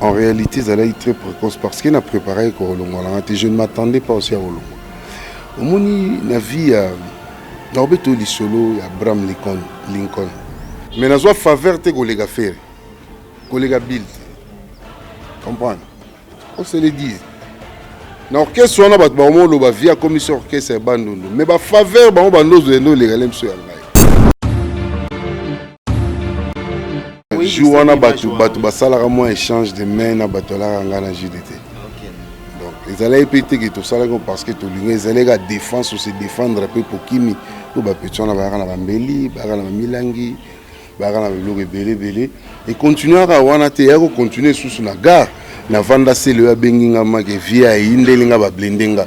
En réalité, ça a été très précoce parce qu'il a préparé Kolongo. Je ne m'attendais pas aussi à Kolongo. Au moins, la vie, il y a solo, il y a Abraham Lincoln. Mais dans la faveur, il y a faire, il y a build. Comprendre? On se le dit. Dans l'orchestre, on a la vie comme si l'orchestre est abandonné. Mais la faveur, on a les relèves sur jour on a battu basala moins échange de mains na batola ngana JDT. Donc les allaient péter que tout ça parce que tout les allaient la défense ou se défendre un peu pour kimi ou ba petit na ba na bambeli ba na milangi ba na loge belé et continuer à wana te ya continuer sous na gare na vanda sele ya benginga make via indelinga ba blendenga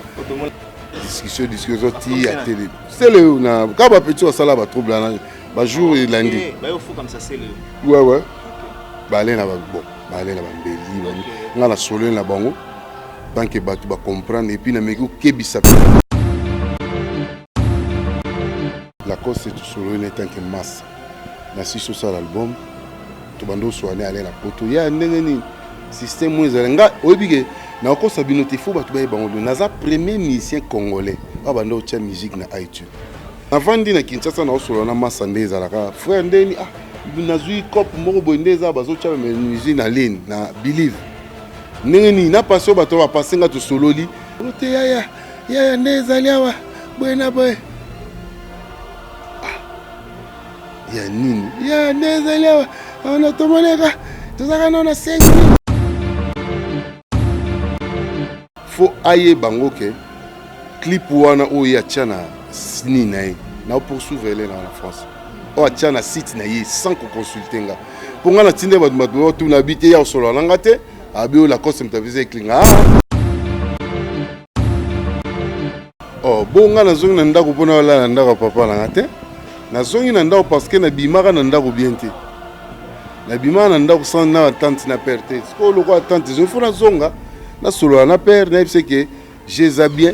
discussion ti à télé c'est le na ka ba petit sala ba trouble na ba jour et lundi ba yo faut comme ça c'est le ouais balé na bon balé na bambeli nga na solo na bango tant que batu ba comprendre et puis na meko kebisa la cause c'est tout solo en tant que masse na si sur ça l'album to bando soigner aller la poto ya ndengeni système moins nga obige na ko sabinoté fo batu ba bango naza premier musicien congolais ba bando tia musique na iTunes avant dina Kinshasa na solo na masse ndeza la frère ndeni nazui cop moko bondeza bazocha musique na ligne na believe nini na passion bato ba passenga to sololi ote ya ndeza liawa bwena boy ya nini ya ndeza liawa ona tomoneka tozaka na 5 faut aye bango ke clip wana oya chana sini na poursuivre na France o atia na site na ye sans consulter nga pour nga na tinde bato tout n'habiter ya solo na ngate abi la cause mtavise klinga oh bonga na zongi na ndako pona wala na ndako papa na ngate na zongi na ndako parce que na bimaka na ndako bien te na bimaka na ndako sans na tante na père te ko lo ko tante je faut na zonga na solo na père na c'est que j'ai bien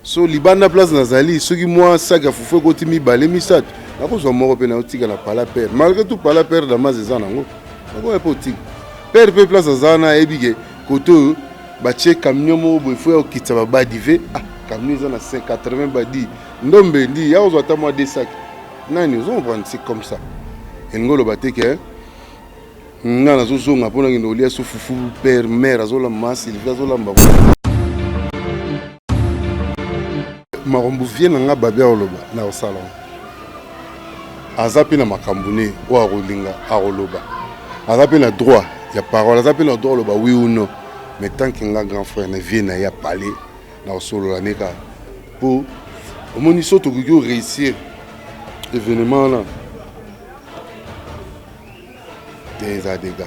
so libanda place nazali soki moi saka fufu ko timi balé misat na ko zo moko pe na otika na pala père malgré tout pala père da mazeza nango na ko pas otika père pe place azana ebige koto ba che camion mo bo faut o kitsa ba badive camion za na 580 badi ndombe ndi ya ozo ata moi des sacs nani ozo prendre c'est comme ça ngolo bateke nga na zo zonga pona ngindo lia so fufu père mère azola masi azola mbako makambo vienne nga babia oloba na salon azapi na makambune o arolinga aroloba azapi na droit ya parole azapi na droit oloba oui ou non mais tant que nga grand frère ne vienne ya parler na solo la neka pour au moni soto ko réussir événement là des dégâts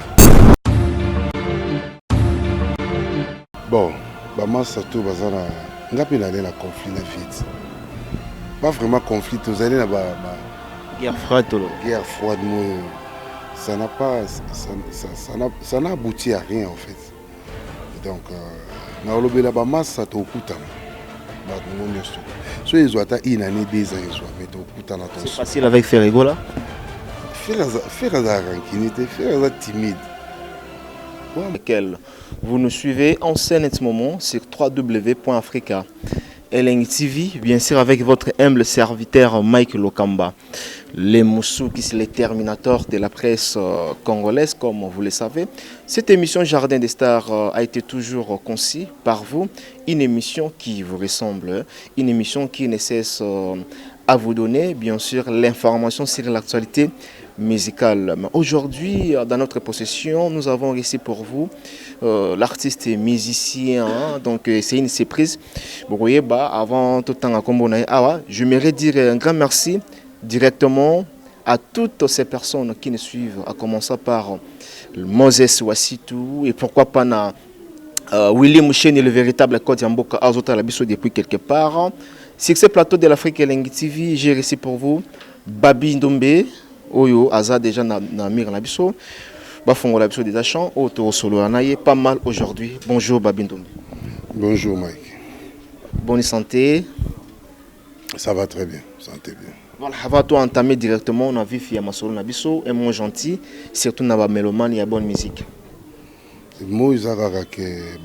bon ba massa tout bazana ngapi na la conflit na vite pas vraiment conflit vous allez là guerre froide ça n'a pas ça n'a abouti à rien en fait donc na lobela ba massa to kutana ba ngono so ils ont ata une année 2 ans ils ont mais to kutana to c'est facile avec Ferrego là faire la rankinité faire la timide. Vous nous suivez en scène en ce moment sur www.africa LNG TV, bien sûr avec votre humble serviteur Mike Lokamba. Les Moussou qui sont les terminateurs de la presse congolaise, comme vous le savez. Cette émission Jardin des Stars a été toujours conçue par vous. Une émission qui vous ressemble, une émission qui ne cesse à vous donner, bien sûr, l'information sur l'actualité musicale. Aujourd'hui, dans notre possession, nous avons réussi pour vous l'artiste musicien, donc c'est une surprise. Vous voyez, avant tout temps, j'aimerais dire un grand merci directement à toutes ces personnes qui nous suivent, à commencer par Moses Wassitou et pourquoi pas Willy Mouchen, le véritable code Yamboka Azota Labiso depuis quelque part. Sur ce plateau de l'Afrique LNG TV, j'ai réussi pour vous Babi Ndombe, Oyo Aza déjà na Mir Labiso, Bafongo Labiso des Achans, Oto Solo Anaye, pas mal aujourd'hui. Bonjour Babi Ndombe. Bonjour Mike. Bonne santé. Ça va très bien, santé bien. Voilà, avant de entamer directement, on a vu Fia Masolo Nabiso, un mot gentil, surtout dans la mélomane, il y a bonne musique. Moïse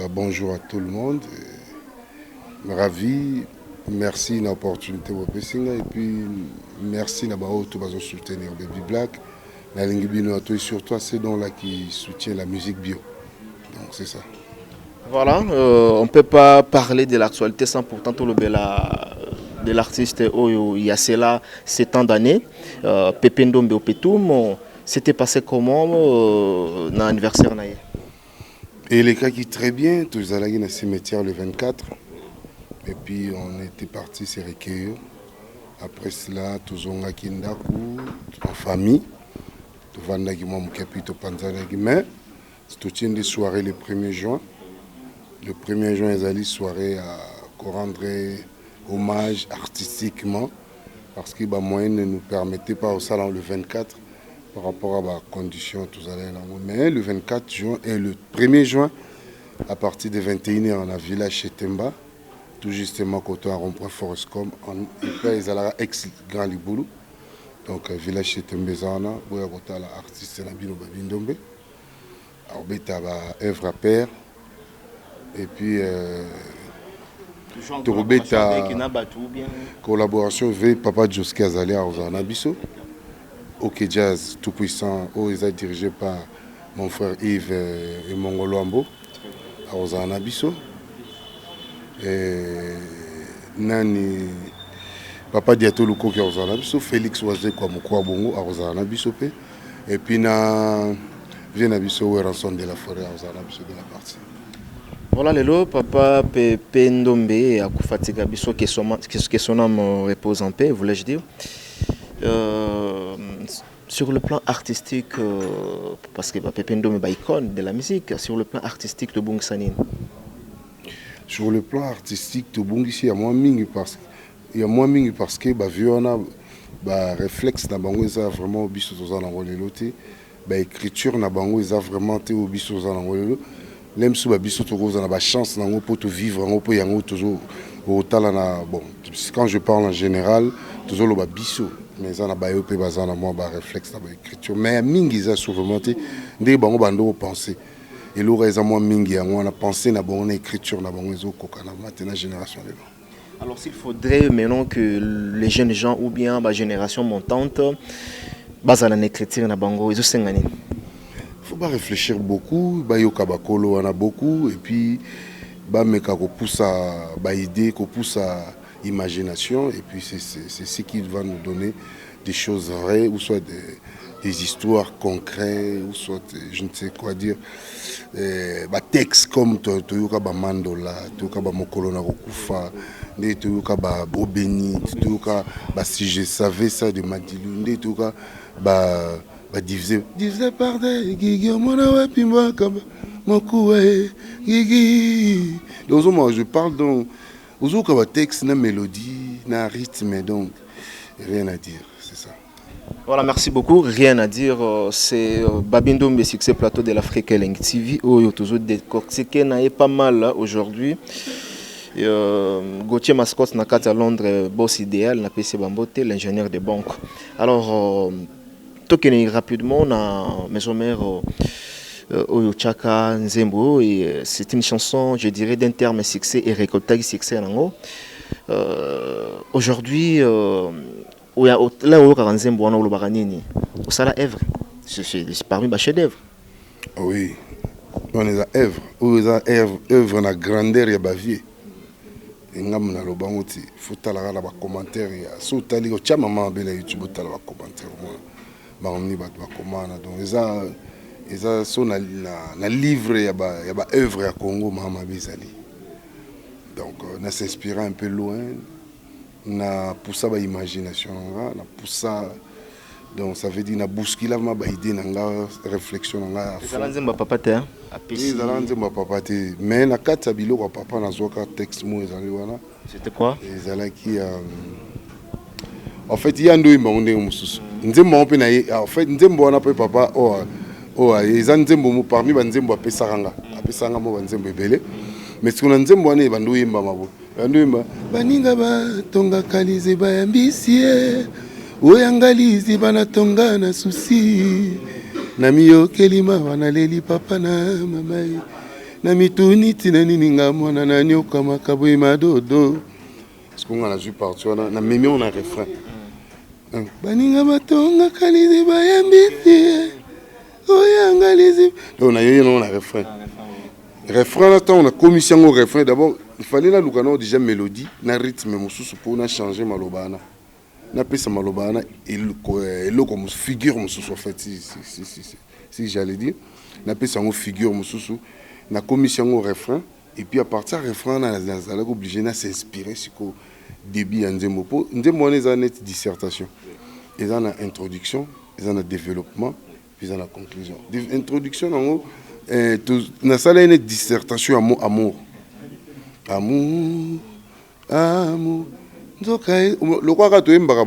bonjour à tout le monde. Ravi. Merci de l'opportunité et puis merci d'avoir soutenir Baby Black. La Lingibino et surtout à ceux là qui soutiennent la musique bio. Donc c'est ça. Voilà, on ne peut pas parler de l'actualité sans pourtant tout le de l'artiste il y a cela 7 ans d'années. Pepe Ndombe au Petum, c'était passé comment dans l'anniversaire? Et les cas qui très bien, tous allés dans le cimetière le 24. Et puis on était parti se recueillir. Après cela, tous on a kindaku en famille. Tout va ndaki moi mukapito panzanaki mais c'est une des soirées le 1er juin. Le 1er juin, ils allaient soirée à rendre hommage artistiquement parce que les moyens ne nous permettaient pas au salon le 24 par rapport à la condition tous allés là. Mais le 24 juin et le 1er juin, à partir de 21h, on a village chez Temba, tout justement côté à Rond-Point Forestcom, ils allaient ex-Grand Liboulou. Donc village chez Temba, on a côté à l'artiste Nabino Babindombe. Alors, il y a œuvre à pair. Et puis, collaboration avec Papa Joski Azali à Ozanabiso. OK Jazz, tout puissant, ils sont dirigé par mon frère Yves et Mongolo Ambo à Ozanabiso. Et Nani, Papa Diato Luko qui a Ozanabiso, Félix Oazé Kwamukwa Bongo à Ozanabiso. Et puis, Viennabiso ou Ranson de la Forêt à Ozanabiso de la partie. Voilà le papa Pepe Ndombe à Koufatiga Biso que son âme repose en paix, voulais-je dire. Sur le plan artistique, parce que Pepe Ndombe est icône de la musique, sur le plan artistique de Bungsanin. Sur le plan artistique de Bungsi, il y a moins mingi parce que bah réflexe na bango ça vraiment biso toza na ngoleloti, bah écriture na bango ça vraiment te biso toza na ngolelo. Même si biso toza na ba chance na ngo pour vivre ngo pour yango toujours otala na bon quand je parle en général toujours lo ba biso mais ça na ba yo pe bazana moi ba réflexe na ba écriture mais mingi ça souvent te ndé bango bando penser et lo raison moi mingi yango on a pensé na bon écriture na bango zo koka na maintenant génération de. Alors s'il faudrait maintenant que les jeunes gens ou bien la génération montante bazana na écriture na bango zo sengani. Faut pas réfléchir beaucoup, bayoka bakolo on a beaucoup et puis ba meka ko pousse à ba idée, ko pousse à imagination et puis c'est ce qui va nous donner des choses vraies ou soit des histoires concrètes ou soit je ne sais quoi dire ba texte comme toyoka ba mandola, toyoka ba mokolo na kokufa, ne toyoka ba bobeni, toyoka ba si je savais ça de Madilu, ne toyoka ba divisé par des gigi mona wapi mwaka mokuwe gigi donc moi je parle donc aux ka texte na mélodie na rythme donc rien à dire c'est ça. Voilà, merci beaucoup, rien à dire, c'est Babindombe succès plateau de l'Afrique Link TV où toujours décortiqué na pas mal aujourd'hui. Gauthier Mascotte Nakat à Londres, boss idéal na PC Bambote, l'ingénieur de banque. Alors tokenei rapidement na maison mère Oyo Chaka Nzembo et c'est une chanson je dirais d'un terme succès et récolté succès nango. Aujourd'hui là où Nzembo on a le baranini au sala œuvre c'est parmi les chefs-d'œuvre. Oui. On est à œuvre, on est œuvre na grandeur ya bavier. Ngam na lobangoti faut tala la ba commentaire ya so tali ko chama mama bela YouTube tala ba commentaire moi. Donc ils sont na livre ya ba œuvre ya Congo mama bezali donc na s'inspirer un peu loin na poussa ba imagination na poussa donc ça veut dire na bousculer ma ba idée na réflexion na Zalanzemba papa te apesi Zalanzemba papa te mais na kata biloko papa na zoka texte mo ezali wana c'était quoi ezala qui en fait il y a ndoi mbonde mususu nzembo on pe na en fait nzembo wana pe papa eza nzembo mo parmi ba nzembo apesanga mo ba nzembo ebele mais sikuna nzembo wana ba ndoi mba mabo ndoi mba baninga ba tonga kalize ba ambisie oyangalizi bana tonga na susi Namiyo kelima wanaleli papa na mama. Namituni tina nininga mwana na nyoka makabwe madodo. Parce qu'on a joué partout na mimi on a refrain. Baninga batonga kalizi bayambiti. Oyanga lizi. On a eu on a refrain. Refrain là on a commission au refrain d'abord il fallait la lukano déjà mélodie na rythme mususu pour na changer malobana. Na pesa malobana et le comme figure mususu en fait si j'allais dire na pesa ngo figure mususu na commission au refrain et puis à partir du refrain na obligé na s'inspirer sur le début en nzembo po nzembo on est net dissertation et en introduction et en développement puis en conclusion introduction en na sala une dissertation amour nzoka le quoi ka to embaka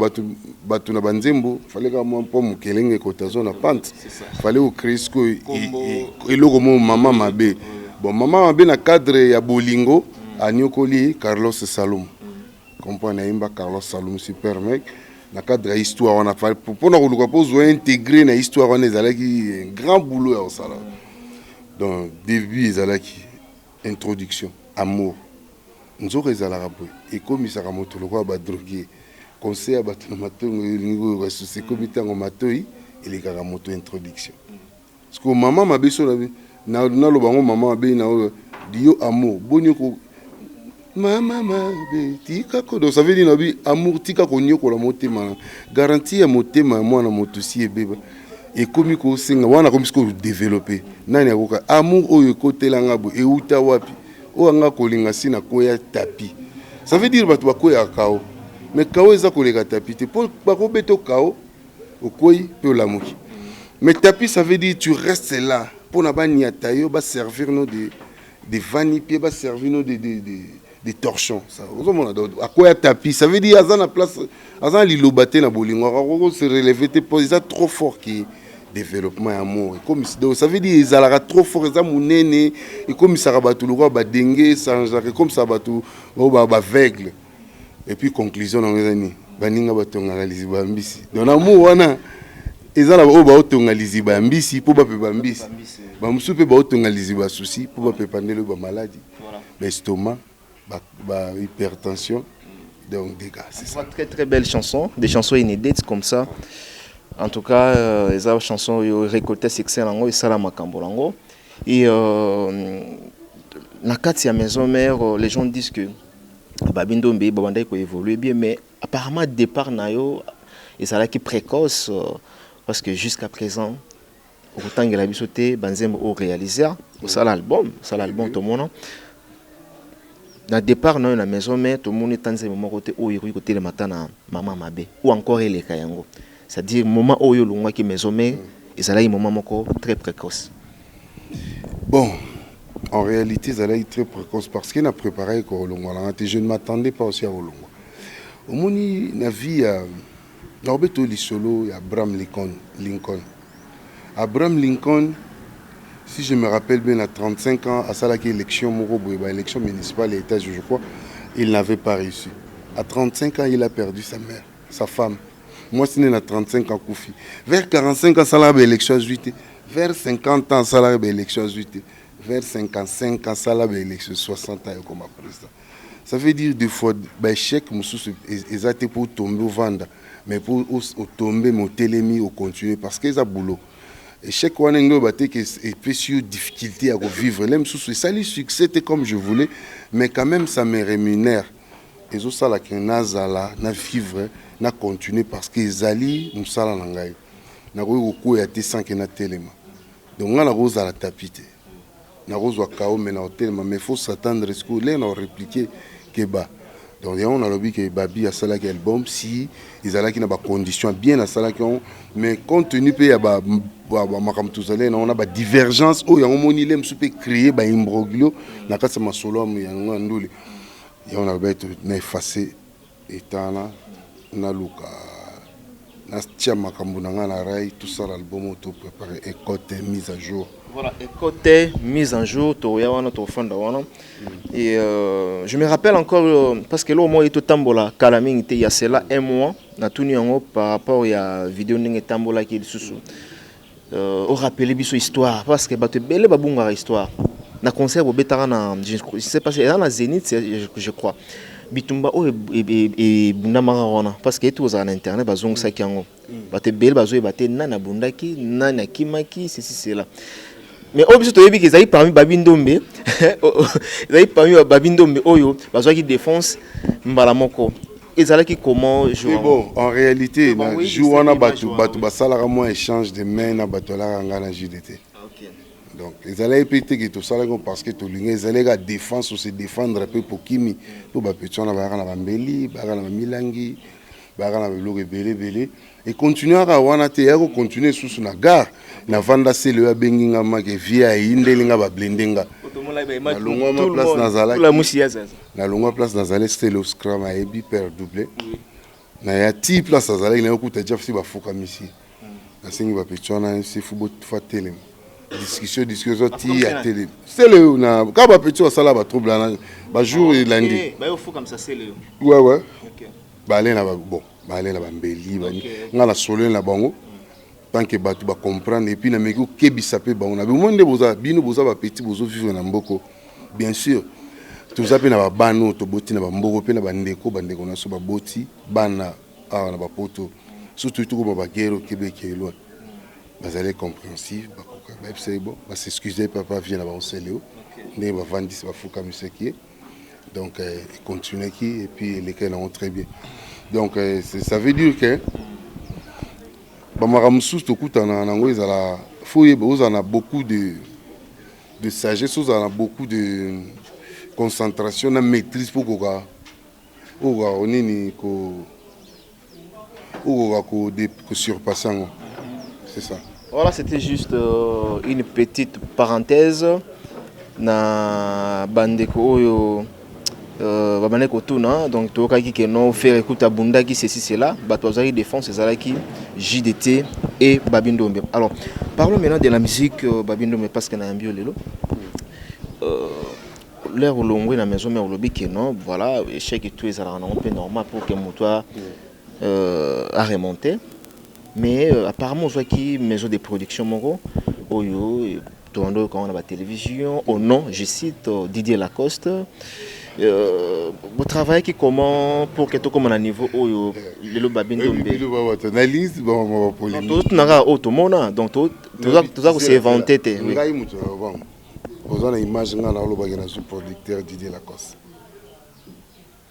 batu na banzembo fallait ka mo po mukelenge kotazo na pante fallait au crisco et logo mo mama mabe bon mama mabe na cadre ya bolingo anyokoli Carlos Salum comprendre imba Carlos Salum super mec na cadre histoire on a fait pour na ko po zo intégrer na histoire on ezalaki grand boulot ya sala. Donc, début, ezalaki introduction, amour. Nous avons et comme ça a monté le roi drogué, conseil à battre le matin, c'est comme il en matoi, et les gars moto introduction. Parce que maman m'a besoin na le bango maman m'a besoin dio amour, bonio maman m'a besoin tika ko donc ça veut dire nabi amour tika ko nyoko la motema garantie à motema moi na motosi et bébé. Et comme ko singa wana comme ce que développer nani akoka amour oyo kotelanga bo e uta wapi o anga kolinga sina koya tapi ça veut dire batu bakoya kao mais kao eza kolega tapi te pour bako beto kao okoyi pe lamuki mais tapi ça veut dire tu restes là pour na ba niata yo ba servir no de vanipier ba servir no des torchons ça ozomona akoya tapi ça veut dire azana place azana lilobate na bolingo ako se relever te pour ça trop fort qui développement amour et comme ça veut dire ils alara trop fort ça munene et comme ça rabatu le roi ba dengue sans comme ça batu ba aveugle et puis conclusion on ngani baninga batonga liziba mbisi donc amour wana ezala ba ba otonga liziba mbisi pour ba pe mbisi ba musupe ba otonga liziba souci pour ba pe pandele ba maladie ba estomac ba hypertension donc des gars c'est ça. Très très belle chanson, des chansons inédites comme ça. En tout cas, les chansons récoltées succès lango et sala makambo lango et na kati ya maison mère les gens disent que Babindo Mbe babanda ko évoluer bien mais apparemment départ na yo et ça là qui précoce parce que jusqu'à présent autant que la bisoté banzembo au réaliser au sala album tout le monde na départ na la maison mère tout le monde est en moment côté au yuri côté le matin na maman mabe ou encore les kayango. C'est-à-dire moment où yo longwa qui maison mais et ça là un moment moko très précoce. Bon, en réalité ça là est très précoce parce qu'il a préparé ko longwa là je ne m'attendais pas aussi à longwa. Au moni na vie Norberto Lisolo et Abraham Lincoln. Abraham Lincoln si je me rappelle bien à 35 ans à ça là qui élection moko élection municipale et état je crois, il n'avait pas réussi. À 35 ans il a perdu sa mère, sa femme. Moi, je suis à 35 ans, Koufi. Vers 45 ans, ça a l'élection juité. Vers 50 ans, ça a l'élection juité. Vers 55 ans, ça a l'élection 60 ans comme président. Ça veut dire des fois, l'échec, ils ont pour tomber au vendre, mais pour tomber au télémi, au continuer, parce qu'ils ont boulot. Échec, on a une difficulté à vivre. Ça a succès comme je voulais, mais quand même, ça me rémunère. Ils ont ça là qui na vivre na continuer parce que ezali musala na ngai na ko ko ya te sans que na telema donc on a rose à la tapite na rose wa kao mais na telema mais faut s'attendre à ce que là on répliquer que ba donc on a lobby que babi a sala qui album si ils ala qui na ba condition bien na sala qui mais compte tenu pe ya ba makam tuzale na on a ba divergence o ya moni lem soupe créer ba imbroglio na kasa masolo am ya nganduli et on a beto na effacer étant là na luka na tia makambo na ngana rai tout ça l'album auto préparé et côté mise à jour voilà et côté mise en jour to ya wana to fanda wana et je me rappelle encore parce que là au moins tout tambola kalaming te ya cela un mois na tuni yango par rapport ya vidéo ninge tambola qui susu au rappeler biso histoire parce que bato belle babunga histoire na concert au betara na je sais pas c'est dans la Zénith je crois bitumba o e bunda marona parce que tout en internet bazong sa kiango bato belle bazo e baté nana bundaki nana kimaki c'est là mais au biso toyebi que ezali parmi babindombe ezali parmi babindombe oyo bazo ki défense mbala moko ezalaki comment c'est bon en réalité na jouana batu basalaka moi échange de mains na bato la ngana JDT. Donc les allez péter que tout ça parce que tout les allez la défense ou se défendre un peu pour kimi pour ba petit na ba na bambeli ba na milangi ba na loge belé et continuer à wana te ya continuer sous na gare na vanda c'est le benginga ma ke via indelinga ba blendenga na longwa ma place nazala la musiaza na longwa place nazala c'était le scrum a ebi per doublé na ya ti place nazala na okuta déjà si ba foka misi na singi ba petit na c'est football fa télé discussion ti à télé c'est le na ka ba petit sala ba trouble na ba jour et lundi ba yo fou comme ça c'est le ouais OK ba aller na bon ba aller na ba mbeli ba nga na solo na bango tant que batu ba comprendre et puis na meko kebisa pe bango na monde boza bino boza ba petit bozo vivre na mboko bien sûr tout ça pe na ba bano to boti na ba mboko pe na ba ndeko na so ba boti bana na ba poto surtout tout ko ba guerre Québec loin bazali compréhensif bakoka ba c'est bon ba s'excuser papa vient là-bas au Céléo né ba vandi ba fuka museki donc continuer qui et puis les cas ont très bien donc ça veut dire que ba maramusu to kutana na ngo ezala foye boza na beaucoup de sagesse boza na beaucoup de concentration na maîtrise pour koka onini ko surpasser c'est ça. Voilà, c'était juste une petite parenthèse na bandeko oyo babandeko tuna donc tokaki que non faire écoute abunda qui ceci cela batozaki défense ezalaki JDT et Babindombe. Alors parlons maintenant de la musique Babindombe parce que na ambio lelo l'air au long na maison mais au lobby que non voilà échec et tout ezala na peu normal pour que moto a remonté. Mais apparemment, on voit qu'il y a une maison de production, quand on a la télévision, au nom, je cite Didier Lacoste. Vous travaillez comment pour que tout comme à niveau où le babine tombe. Analyse, bon, tout n'a autre monde, donc tout ça c'est inventé. Vous avez une image dans le producteur Didier Lacoste.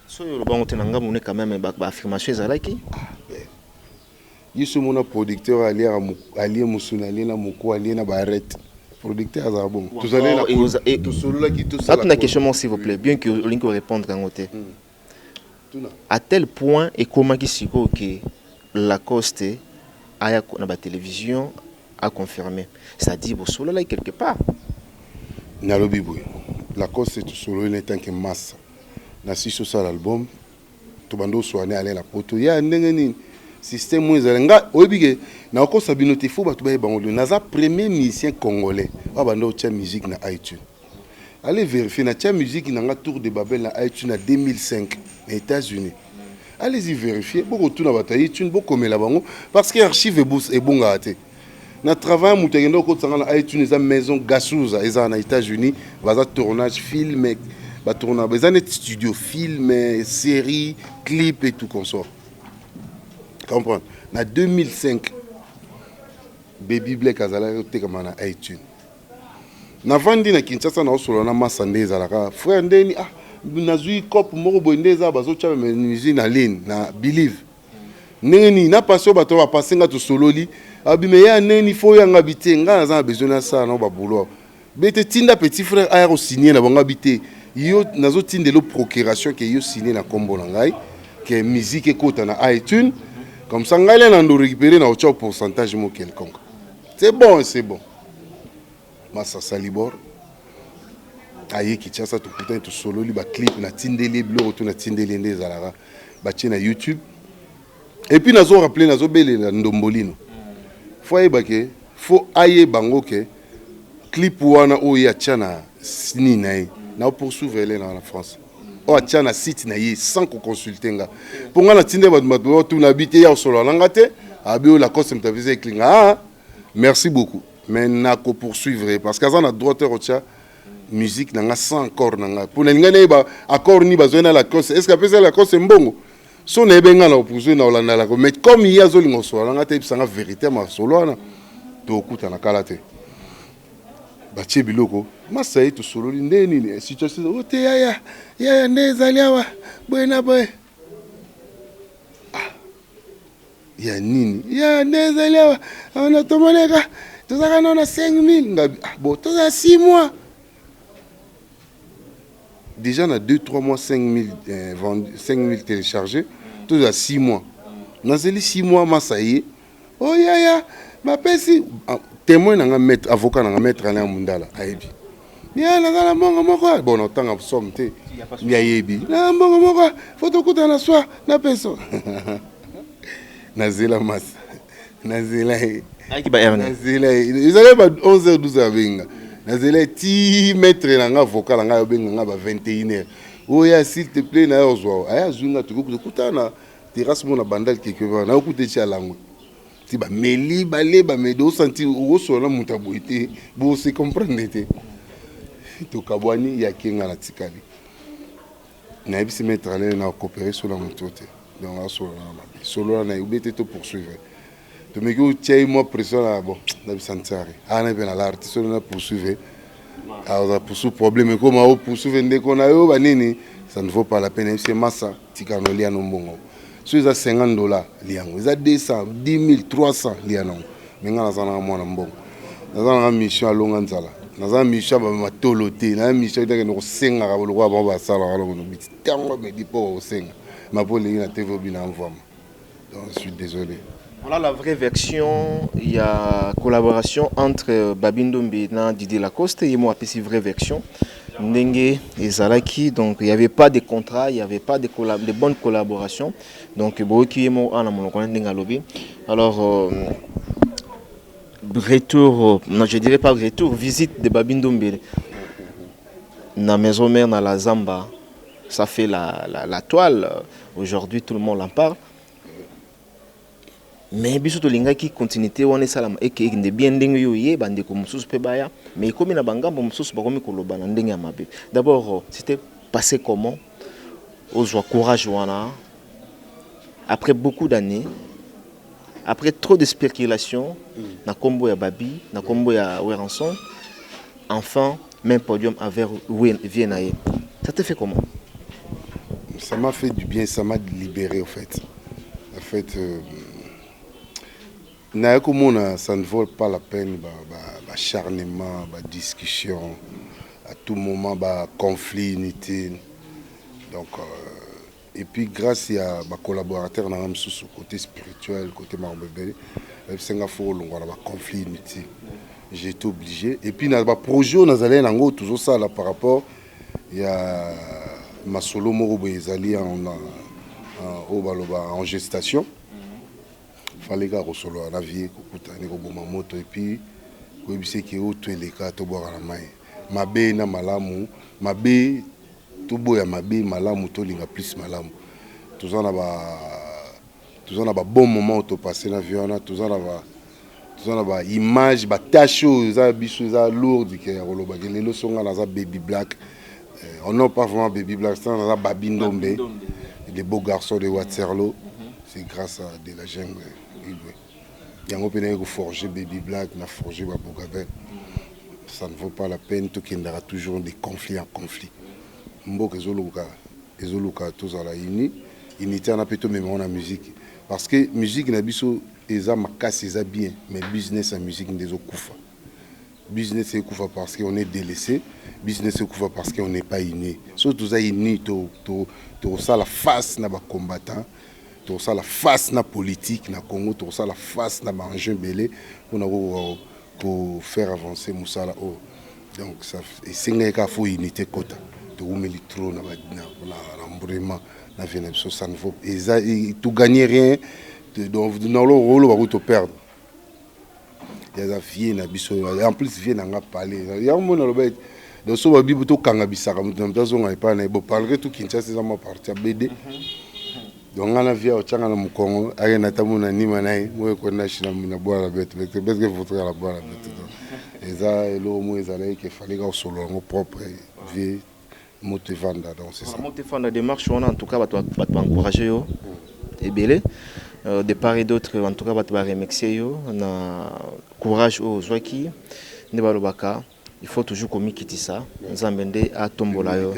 So le bon on quand même affirmation ezalaki. Yiso mona producteur allié musunali na moko allié na barrette producteur azaba bon tous allez la tout solo là qui tout ça une question s'il vous plaît bien que Linko répondre quand côté à tel point et comment qui siko que Lacoste aya na ba télévision a confirmé ça dit bo solo là quelque part na lobi boy Lacoste tout solo il est tant que masse na si sur ça l'album to bando soane aller la poto ya ndengeni système où nga obige na ko sabinote fo batu ba bango naza premier musicien congolais wa bando tia musique na iTunes allez vérifier na tia musique na nga Tour de Babel na iTunes en 2005 aux États-Unis allez-y vérifier beaucoup tout na bata iTunes beaucoup mais la bango parce que archive est bon gâté na travail mutagendo ko tsanga na iTunes za maison Gasuza eza na États-Unis baza tournage film ba tourna ba zanet studio film série clip et tout consort. Comprendre. En 2005, Baby Black azala te kama na iTunes. Na vandi na Kinshasa na osolo na masande zalaka. Frère ndeni na zui cop moko boindeza bazo cha musique na ligne na Believe. Neni na passion bato ba pasenga to sololi. Abime ya neni fo ya ngabite nga na besoin na ça na ba boulot. Bete tinda petit frère a signé na banga bité. Yo nazo tindelo procuration que yo signé na kombo na ngai que musique ekota na iTunes. Comme ça, on a récupéré un pourcentage quelconque. C'est bon, c'est bon. Massa Salibor. Aïe, qui tient ça tout le temps, tout solo, il clip, na tindeli, bleu, tout na tindeli, des alara, bâti na YouTube. Et puis, nous avons rappelé, nous avons belé la ndombolino. Faut aïe, faut aïe bango que clip wana ou ya tchana sini naï. Na poursuivre en France. O atia na site na ye sans ko consulter nga pour nga na tinde ba tout na bité ya solo na ngate abi o la cause mtavise klinga merci beaucoup. Mais nako poursuivre parce que ça na droit de musique nanga sans accord nanga. Pour n'engagner ba accord ni besoin la cause. Est-ce qu'après ça la cause c'est mbongo? So na benga na poursuivre na olanda la mais comme il y a zolingo so nanga te sanga vérité ma solo na to kuta na kalate. Batie biloko masai to solo ndeni ni situation ote ya ndezaliawa bwena boy. Ya nini ya ndezaliawa on tomoneka tozaka na 5000 ngabi bon toza 6 mois déjà na 2-3 mois 5000 téléchargés toza 6 mois nazeli 6 mois masaye oh ya bapesi témoin nanga maître avocat nanga maître Alain Mundala ayebi ya nazala mbongo moko bon otanga somme te ya yebi na mbongo moko foto kuta na soir na peso nazela mas nazela Aiki ba erne. nazela izale ba 11h 12h benga nazela ti maître nanga avocat nanga benga nga ba 21h oya s'il te plaît na ozwa aya zunga tukuta na terrasse mona bandal quelque part na okuté ci alango ti ba meli baleba me do senti o so na muta boité bo se comprendre te to kabwani ya kinga na tikali na bisi maître aller na coopérer sur la motote donc là solo na ubete to poursuivre to me go tiens moi pression là bon na bisantari ana ben l'artiste na poursuivre alors pour ce problème comment poursuivre ndeko na yo banini ça ne vaut pas la peine c'est massa tikanolia no mbongo so ils a $50 liango ils a 200 10 000 300 liango menga na sana mwana mbongo na sana mission alonga nzala na sana mission ba matolote na mission itake no senga ka boloko ba ba sala ka no biti tango me dipo o senga ma pole na TV bina envoie donc je suis désolé. Voilà la vraie version. Il y a collaboration entre Babindombe et Didier Lacoste et moi, c'est vraie version. Ndenge et Zalaki, donc il n'y avait pas de contrat, il n'y avait pas de bonnes collaborations. Donc, alors, retour, non, je dirais pas retour, visite de Babindombe. Dans la maison mère, dans la Zamba, ça fait la toile. Aujourd'hui, tout le monde en parle. Mais biso to linga ki continuité wana salama eke ndé bien ndenge yo ye bande ko mususu pe baya mais comme na bangambo mususu ba komi koloba na ndenge ya mabe. D'abord c'était passé comment ozwa courage wana après beaucoup d'années après trop de spéculations na kombo ya Babi na kombo ya Weranson enfin même podium avec Viennaye. Ça te fait comment? Ça m'a fait du bien, ça m'a libéré en fait. En fait ça ne vaut pas la peine, acharnement, discussion, à tout moment, conflit, unité. Donc, et puis grâce à ma collaborateur, sur le côté spirituel, côté Marbébé, conflit inutile. J'ai été obligé. Et puis, dans le projet, nous allons toujours ça là, par rapport à ma solo Moro en gestation. Fallait que je sois en avion, moto et puis je sais que je suis boire la main. Ma bé na malamu, ma bé tout boya ma bé malamu to linga plus malamu. Tous en a bon moment où tu passes dans l'avion, tous en a image, tâche ça biso ça lourde que roloba les leçons dans ça baby black. On n'a pas vraiment baby black, c'est dans Babindombe, des beaux garçons de Waterloo. C'est grâce à de la jungle. Il y a un peu de forger Baby Black, on a forgé Babogabel. Ça ne vaut pas la peine, tout qu'il y aura toujours des conflits en conflit. Mbok ezoluka tous à la unité on a plutôt même la musique parce que musique na biso eza makasi eza bien mais business en musique ndezo kufa. Business c'est kufa parce qu'on est délaissé, business c'est kufa parce qu'on n'est pas unis. Surtout ça unis to ça la face na ba combattant. Tout ça la face na politique na Congo, tout ça la face na enjeu belé pour faire avancer Moussala. Donc ça et c'est qu'il faut unité quota. De où mettre trop na vraiment na Venezuela ça ne vaut et tout gagner rien dans le rôle va tout perdre. Il y a des filles na biso en plus vient na parler. Il y a un monde là dans ce babi to kanga bisaka mutu na mtazo ngai pa na bo parler tout Kinshasa ça m'a parti à BD. donc on a vu au Tchanga na Mukongo aye na tamuna ni manai moi ko na shina na boire la bête parce que vous la boire la bête et ça lo mo ezala que fallait que solo ngo propre vie motivanda donc c'est ça motivanda démarche on en tout cas va encourager yo et belé de part et d'autre en tout cas va remercier yo na courage aux joaki ne balobaka. Il faut toujours communiquer ça. Nzambende a tombola yo.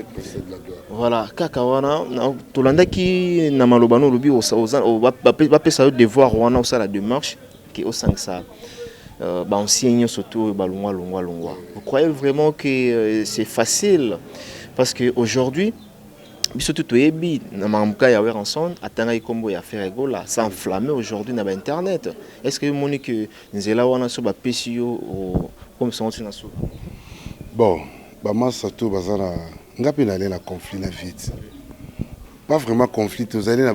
Voilà, kaka wana tolanda ki na malobano lobi ba pesa devoir wana au la démarche qui au sang ça. Ba enseigne surtout ba longwa. Vous croyez vraiment que c'est facile parce que aujourd'hui biso tout ebi na mamuka ya Weranson atanga ikombo ya faire egola ça enflammé aujourd'hui na ba internet. Est-ce que moni que nzela wana so ba pesi yo comme ça on so. Bon, Bamassa tout bazana ngapi na na conflit na vite. Pas vraiment conflit, vous allez na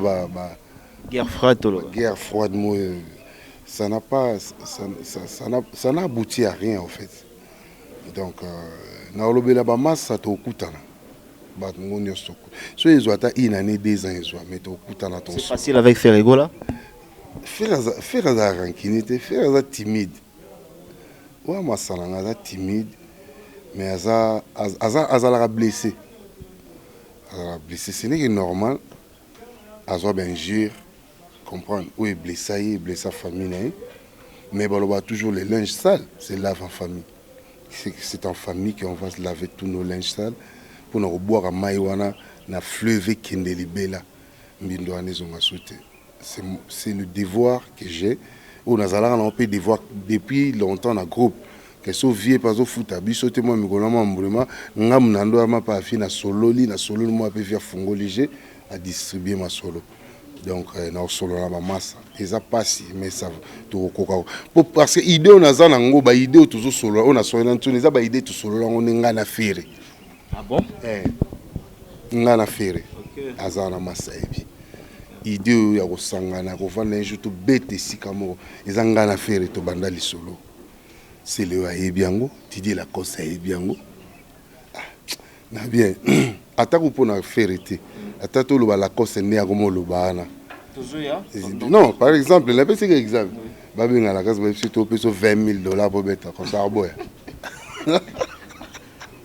guerre froide guerre froide moi ça n'a pas ça n'a abouti à rien en fait. Donc na olobela Bamassa to kutana. Ba ngonyo soko. So ils ont ata une année 2 ans ils ont mais to kutana ton. C'est facile avec Ferregola. Faire ça rankinité, faire ça timide. Ouais, moi ça là timide. Mais Aza l'a blessé. Ce n'est que normal. Aza bien jure, comprendre. Oui, blessé sa famille. Mais on va toujours les linges sales. C'est lave en famille. C'est en famille qu'on va se laver tous nos linges sales pour nous boire à Maïwana, na fleuve Kendelibela. C'est le devoir que j'ai. On a un devoir depuis longtemps dans le groupe. Que so vie pas au foot biso te moi mikolo mambrema ngam nando ma pa fi na solo moi pe via fungo léger à distribuer ma solo donc na solo na ba massa eza passi mais ça to koka parce que idée on a za nango ba idée toujours solo on a solo na tuni za ba idée to solo on nga na fere ah bon nga na fere azana massa ebi idée ya ko sangana ko vana njuto bete sikamo eza nga na fere to banda li solo. C'est le Aïbiango, tu dis la cause Aïbiango. Ah, bien. Attends pour nous faire été. Attends tout la cause est née à Gomo Lubana. Non, par exemple, la petite exemple. Babi na la case, babi c'est au plus $20,000 pour mettre comme ça à boire.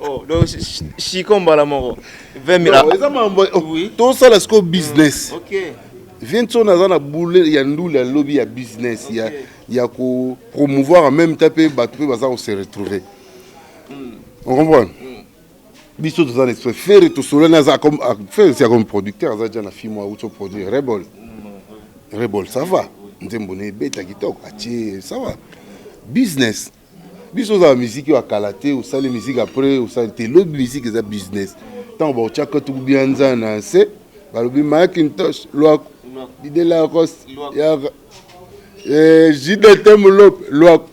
Oh, donc si comme balamoro 20,000. Oui. Tout ça c'est business. OK. Viens tu na na boule il y a ndou la lobby ya business il y a ko promouvoir en même temps pe battre baza on se retrouver. On comprend. Biso tout ça les faire tout solo na za comme faire c'est comme producteur za déjà na fi moi ou to produire Rebol ça va. Ndembone beta kitoko atie ça va. Business. Biso za musique wa kalaté ou ça les musique après ou ça te l'autre musique c'est business. Tant bon chaka tout bien na c'est balobi Macintosh loi l'idée la rosse JDT Moulop loi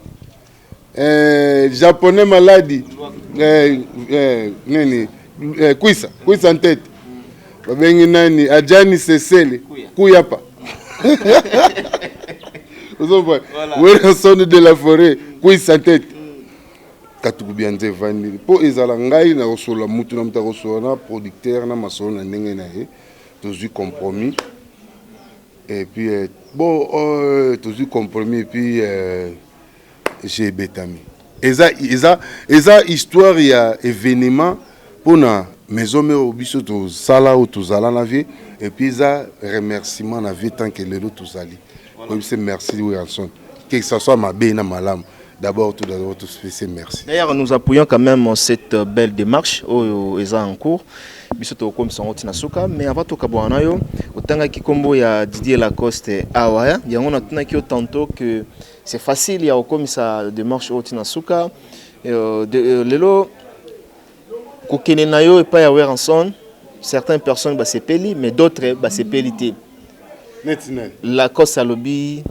japonais maladie nini kuisa en tête babengi nani ajani sesele kuyapa Weranson de la forêt kuisa en tête katuku bien vandi po ezala ngai na kosola mutu na mta kosola producteur na masolo na ndenge na ye tous compromis et puis bon tous compromis et puis j'ai betami eza histoire ya événement pour na maison mais obiso to sala ou to zala na vie et puis ça remerciement na vie tant que le lot tous ali comme c'est merci Weranson que ça soit ma bé na malam. D'abord, tout spécial, merci. D'ailleurs, nous appuyons quand même cette belle démarche au en cours. Bisoto comme ça on suka mais avant tout kabwana yo otanga kikombo ya Didier Lacoste awaya ya on a tuna tantôt que c'est facile ya comme ça démarche au tinasuka lelo kokene na yo et pas ya Weranson certaines personnes ba sepeli mais d'autres ba sepelité Lacoste a lobby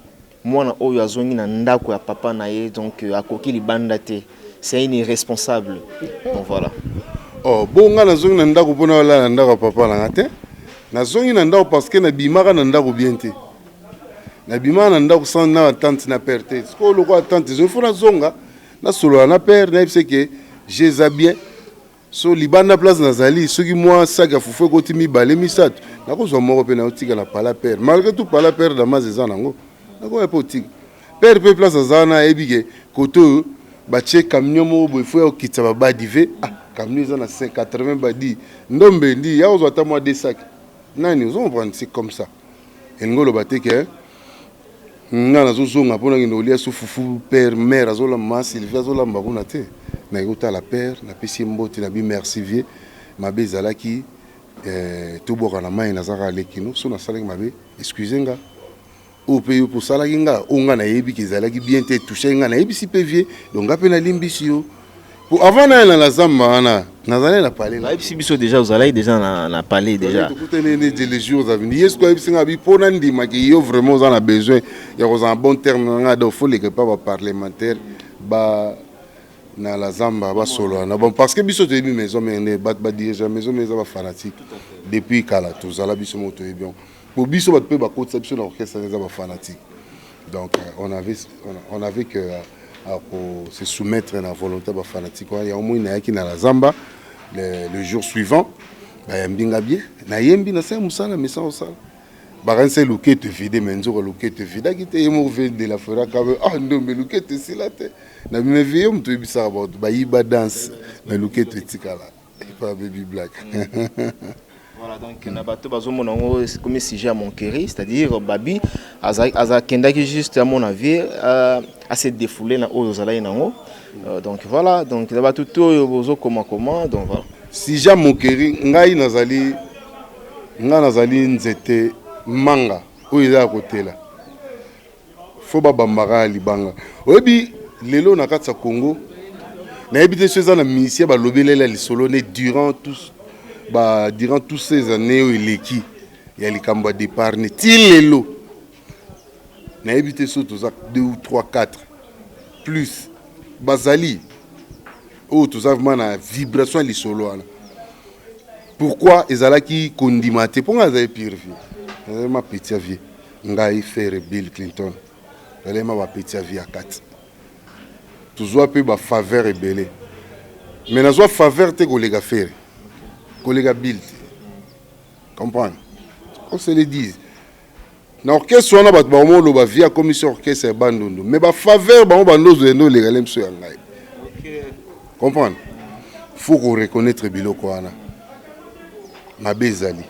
moi oyo azongi na ndako ya papa na ye donc akoki libanda te c'est une irresponsable donc voilà. Oh bonga na zongi na ndako pona wala na ndako papa na ngate na zongi na ndako parce que na bimaka na ndako bien te na bimaka na ndako sans na tante na père te ce que le quoi tante je faut na zonga na solo na père na c'est que j'ai bien So libanda place nazali soki moi sac ya fufu ko timi balé misato nako zo moko pe na otika na pala père malgré tout pala père da mazeza nango nako po otika père pe place azana ebike koto ba che camion mo bo faut okitsa ba badive ah camion za na 580 badi ndombe ndi ya ozo ata moi des sacs nani ozo prendre c'est comme ça ngolo bateke nga nazozonga mpona ngende olia so fufu père mère azolamba Sylvie azolamba kuna te na ekota la père napesi mbote na bi merci vie mabe ezalaki toboka na mai nazaka alekino so nasalaki mabe excusez nga o pe yo posalaki nga o nga nayebi ki ezalaki bien te touché nga nayebisi pe vie donc nga pe nalimbisi yo pour avant na la zamba wana nazali na parler là ici biso déjà vous allez déjà na parler déjà les jours à venir est-ce que singa bi pona ndima ki yo vraiment on a besoin il y a un bon terme nga do faut les pas parlementaire ba na la zamba ba solo na bon parce que biso te bi maison mais ba déjà maison mais ba fanatique depuis kala tous ala biso moto et bien pour biso ba pe ba côté biso na orchestre ba fanatique donc on avait que pour se soumettre à la volonté de fanatique. Il y a au moins qui na la zamba le jour suivant. Bah mbinga bien. Na yembi na sa musala mais ça osala. Bah quand c'est luke te vide menzo luke te vide qui te yemo vide de la fera comme ah non mais luke te silate. Na me veillom to ibisa about ba yiba dance mais luke te tikala. Pas baby black. Voilà, donc na bato bazomona comme sujet à mon chéri, c'est-à-dire Babi aza kendaki juste à mon avis à se défouler na ozala nango. Donc voilà, donc na bato to bozo comment donc voilà. Sujet à mon chéri ngai nazali nzete manga oyo à côté là. Faut ba bambara libanga. Obi lelo na katsa Congo. Na ebité ceux na misia ba lobelela lisolo ne durant toutes ces années où il est qui il y a les cambas départ lelo na évité surtout 2 ou 3 4 plus bazali oh tout ça vraiment na vibration les solo pourquoi ezala qui condimate pour nga za pire vie ma petite vie ngai faire Bill Clinton elle ma petite vie à 4 toujours peu ba faveur rebelle mais na zo faveur te kolega faire collègue Bill, comprendre. On se le dit. Na orchestre on a bat ba mo lo ba via commission orchestre bandondo. Mais ba faveur ba mo bandozo eno le galem so yangai. OK. Comprendre. Faut qu'on reconnaître biloko wana. Ma bezali.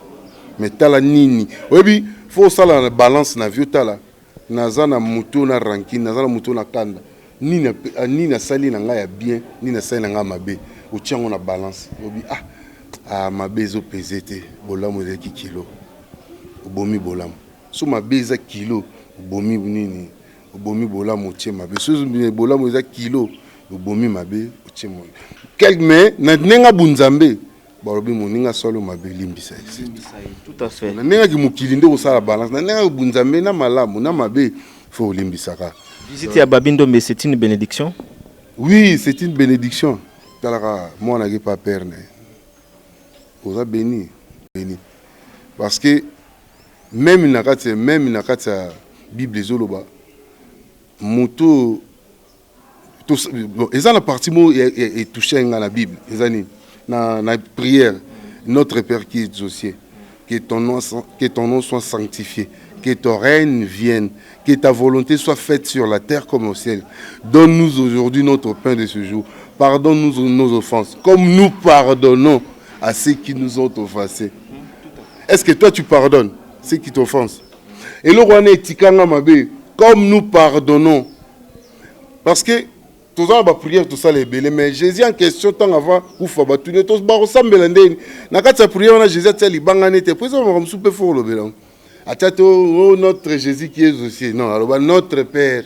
Mais tala nini. Obi, faut ça la balance na vieux tala. Naza na muto na ranking, naza na muto na kanda. Ni na sali na ngai ya bien, ni na sali na ngai mabe. O tiango na balance. Obi ah ma bezo pesete bolamu ezaki kilo obomi bolamu so ma beza kilo obomi nini obomi bolamu tie ma bezo bolamu ezaki kilo obomi mabe tie mo quelque mais na nenga bunzambe balobi moninga solo mabe limbisa tout à fait na nenga ki mokili nde osala balance na nenga bunzambe na malamu na mabe faut limbisaka visite ya Babindo mais c'est une bénédiction. Oui, c'est une bénédiction talaka moi na pas père ne vous a béni. Parce que même na kati Bible zoloba moto to eza na partie mo et touché na Bible ezani na prière notre Père qui es aux cieux que ton nom soit sanctifié que ton règne vienne que ta volonté soit faite sur la terre comme au ciel. Donne-nous aujourd'hui notre pain de ce jour. Pardonne-nous nos offenses comme nous pardonnons à ceux qui nous ont offensés. Est-ce que toi tu pardonnes ceux qui t'offensent? Et le roi est tikanga mabe comme nous pardonnons. Parce que tous les prières tout ça les belés mais Jésus en question tant avant ou fa batune tous ba ressemble ndeni na kati prière on a Jésus teli bangane te pour ça on souper fort le belang. Atato notre Jésus qui est aussi non alors notre Père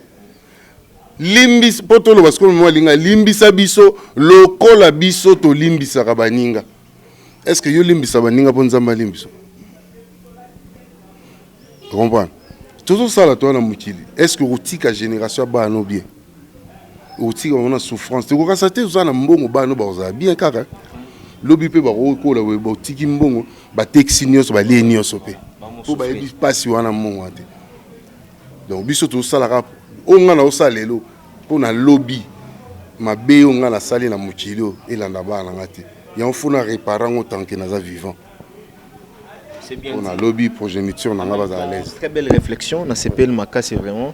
limbis potolo parce que moi linga limbisa biso lokola biso to limbisa kabaninga. Est-ce que yo limbisa baninga po nzamba limbiso? Tu comprends? Tout ça là toi na mukili. Est-ce que otika génération ba no bien? Otika on a souffrance. Tu ko sate ça na mbongo ba no ba za bien kaka. Lobi pe ba ko la we ba otiki mbongo ba taxi nyos ba le nyos pe. Po ba ebi passe wana mbongo ate. Donc biso tout ça là onga na osalelo po na lobby mabe onga na sali na mukili elanda ba na ngate. Il faut réparer autant que nous vivant. C'est bien. On a lobby progéniture, on a à l'aise. Très belle réflexion. On s'appelle Maka, c'est vraiment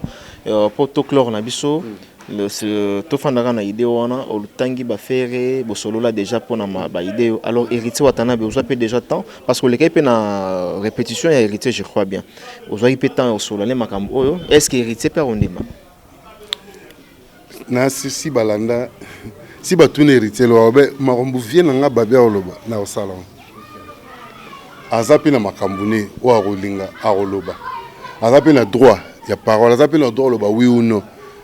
pour tout clore na biso. Le tofandara na idée wana au tangi ba faire bo solo là déjà pour na ba idée. Alors héritier watana be oza pe déjà temps parce que le cas pe na répétition et héritier je crois bien. Oza pe temps au solo les makambo oyo. Est-ce que héritier pe ondima? Na si balanda si batune héritier lo ba makambo vient nga babe oloba na au salon. Azapi na makambune ou arolinga aroloba. Azapi na droit, il y a parole, azapi na droit loba oui ou non.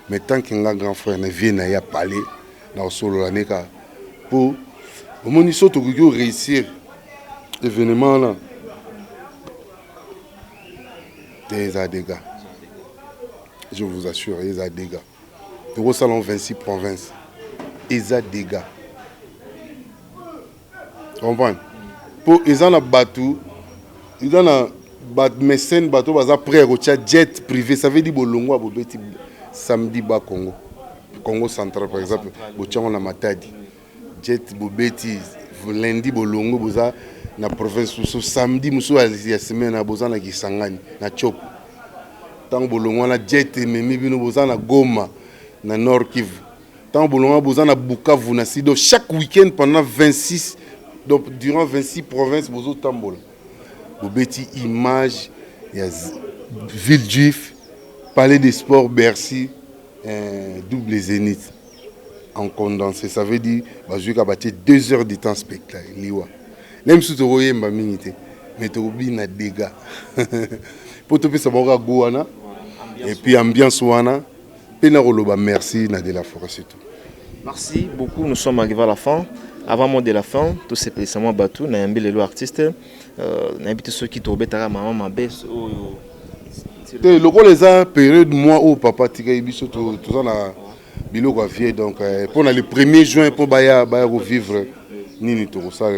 Mais tant qu'il y a un grand frère ne vient na ya parler na solo la neka pour au moins ils sont réussir l'événement là. Des dégâts. Je vous assure, il y a des dégâts. Au salon 26 provinces. Il y a des dégâts. Vous comprenez? Pour ils en a battu, ils en a battu mécène bateau baza prêt à jet privé, ça veut dire bolongo a bobeti samedi ba Congo. Congo central par exemple, bochango na Matadi. Jet bobeti lundi bolongo boza na province so samedi muso ya semaine boza na Kisangani na Chop. Tant bolongo na jet memi bino boza na Goma na Nord Kivu. Tant bolongo boza na Bukavu na Sido chaque week-end pendant 26. Donc, durant 26 provinces, vous avez tambola. Vous avez image, il y a Ville Juif, Palais des Sports, Bercy, double zénith. En condensé, ça veut dire que vous avez 2 heures de temps spectacle. Même si vous avez un minute, mais vous avez des dégâts. Pour tout ça, vous avez et puis ambiance, merci, de la forêt, c'est tout. Merci beaucoup, nous sommes arrivés à la fin. Avant moi de la fin, tout c'est précisément Batou, n'a les lois artistes, n'a invité ceux qui tourbaient à maman, ma baisse. Le rôle les a période moi où papa tika ibiso tout ça na biloko vie donc pour le 1er juin pour baya revivre nini to ça.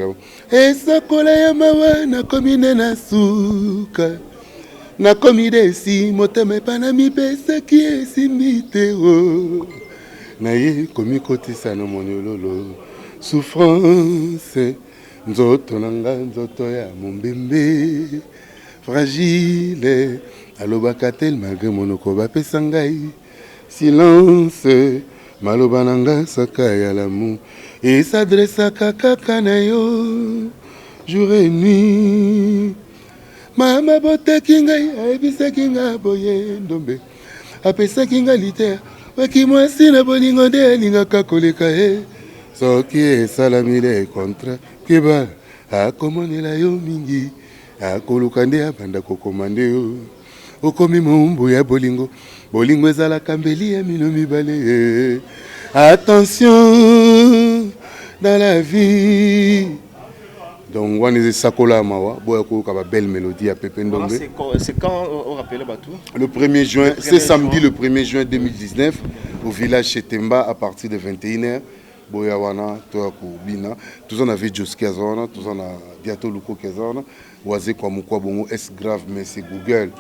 Et ça kola ya mawa na komine na suka. Na komide si motema pana mi pesa ki esimite o. Na ye komi kote sana monololo. Souffrance, nzoto nanga nzoto ya mumbembe fragile alobaka tel malgré monoko bapesa ngai silence maloba nanga saka ya l'amour et s'adressaka kaka na yo jour et nuit mama boteki ngai ayebisaki nga boye ndombe apesaki nga liter waki mwasi na bolingo nde alingaka koleka ye soki esalami le contrat keba akomonela yo mingi akoluka nde abanda kokoma nde yo okomi mombu ya bolingo bolingo ezalaka mbeli ya mino mibale attention dans la vie donc on est sakola mawa boya ko ka belle mélodie à Pépé Ndombe. C'est quand on rappelle Batou? Le 1er juin, c'est samedi le 1er juin 2019 au village Chetemba à partir de 21h. Boyawana, Toakubina, tous en avaient Joski Azona, tous en a Diato Luko Kazona, Oazé Kwamukwa Bongo, S grave, mais c'est Google,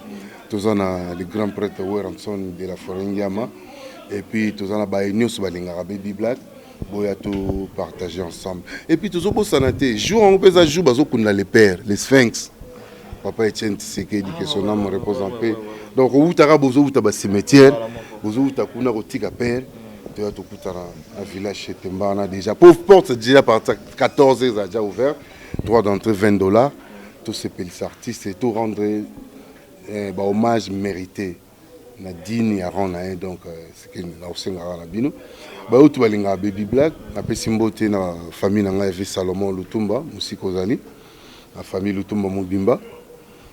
tous en a les grands prêtres Weranson de la Forengama, et puis tous en a Baïnios Balingara Baby Black, Boyato partager ensemble. Et puis tous en santé, jour en pesa jour, bazo kuna les pères, les sphinx. Papa Etienne Tshisekedi, que son âme repose en paix. Donc, au Outara Bozo, Outaba cimetière, Bozo Outakuna Rotika Père. Un village chez Temba, on a déjà. Pauvre porte, c'est déjà par 14 heures, déjà ouvert. Droit d'entrée $20. Tous ces petits artistes et tout rendre hommage mérité. Nadine Yaron, donc c'est que nous avons Nabino. Tout balinga Baby Black, après Simboté, la famille Nangaïve Salomon Lutumba, Moussiko Zali, la famille Lutumba Moubimba,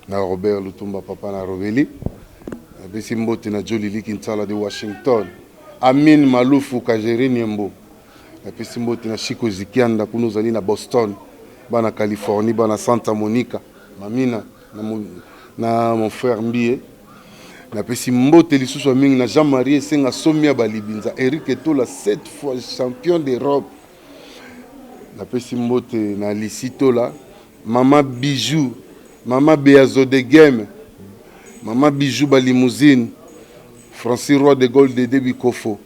na Robert Lutumba, papa na Robeli, après Simboté, na Jolie Kinsala de Washington. Amin Maloufou Kajeri Niembo. Et puis Simbote na Chico Zikianda kuno zali na Boston, bana Californie, bana Santa Monica, mamina na mon frère Mbie. Na puis Simbote lisusu mingi na Jean-Marie Senga Somia Balibinza, Eric Etola 7 fois champion d'Europe. Na puis Simbote na Licito là, Mama Bijou, Mama Beazo de Game, Mama Bijou Balimousine. Francis Roi de Gaulle de Debi Kofo.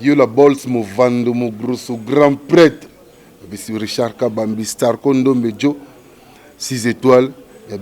Yo la Bols Movando, mon grosso grand prêtre. Richard Kabambi, Star Kondo Mejo, 6 étoiles. Il y a